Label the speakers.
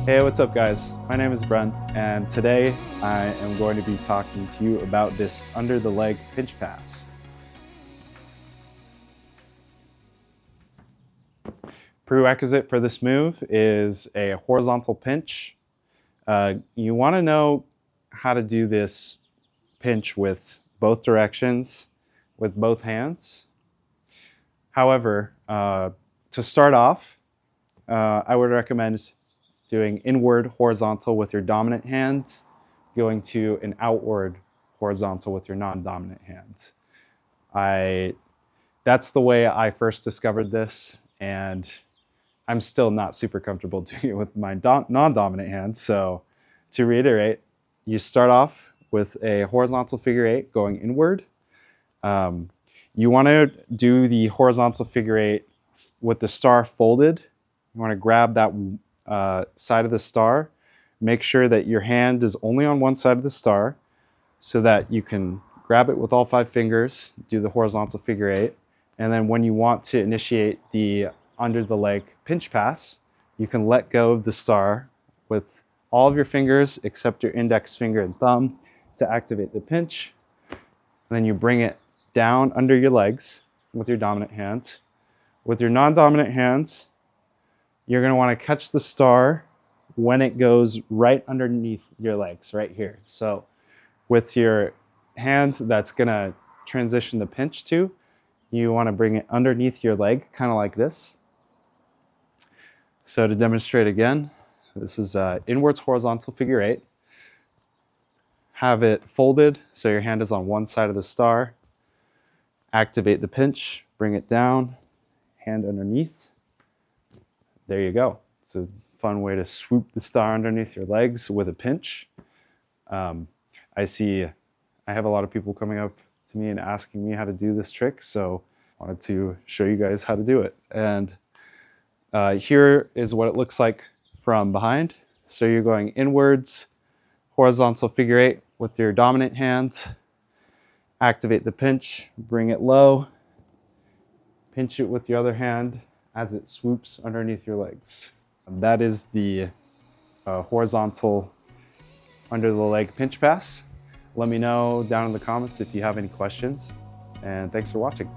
Speaker 1: Hey, what's up guys? My name is Brent, and today I am going to be talking to you about this under the leg pinch pass. Prerequisite for this move is a horizontal pinch. You want to know how to do this pinch with both directions, with both hands. However, to start off, I would recommend doing inward horizontal with your dominant hands, going to an outward horizontal with your non-dominant hands. That's the way I first discovered this, and I'm still not super comfortable doing it with my non-dominant hand. So to reiterate, you start off with a horizontal figure eight going inward. You want to do the horizontal figure eight with the star folded. You want to grab that side of the star. Make sure that your hand is only on one side of the star so that you can grab it with all 5 fingers, do the horizontal figure eight, and then when you want to initiate the under the leg pinch pass, you can let go of the star with all of your fingers except your index finger and thumb to activate the pinch. And then you bring it down under your legs with your dominant hand. With your non-dominant hands, you're going to want to catch the star when it goes right underneath your legs, right here. So with your hand that's going to transition the pinch to, you want to bring it underneath your leg, kind of like this. So to demonstrate again, this is inwards horizontal figure eight. Have it folded so your hand is on one side of the star. Activate the pinch, bring it down, hand underneath. There you go. It's a fun way to swoop the star underneath your legs with a pinch. I have a lot of people coming up to me and asking me how to do this trick, so I wanted to show you guys how to do it. And here is what it looks like from behind. So you're going inwards, horizontal figure eight with your dominant hand. Activate the pinch, bring it low, pinch it with your other hand as it swoops underneath your legs. And that is the horizontal under the leg pinch pass. Let me know down in the comments if you have any questions, and thanks for watching.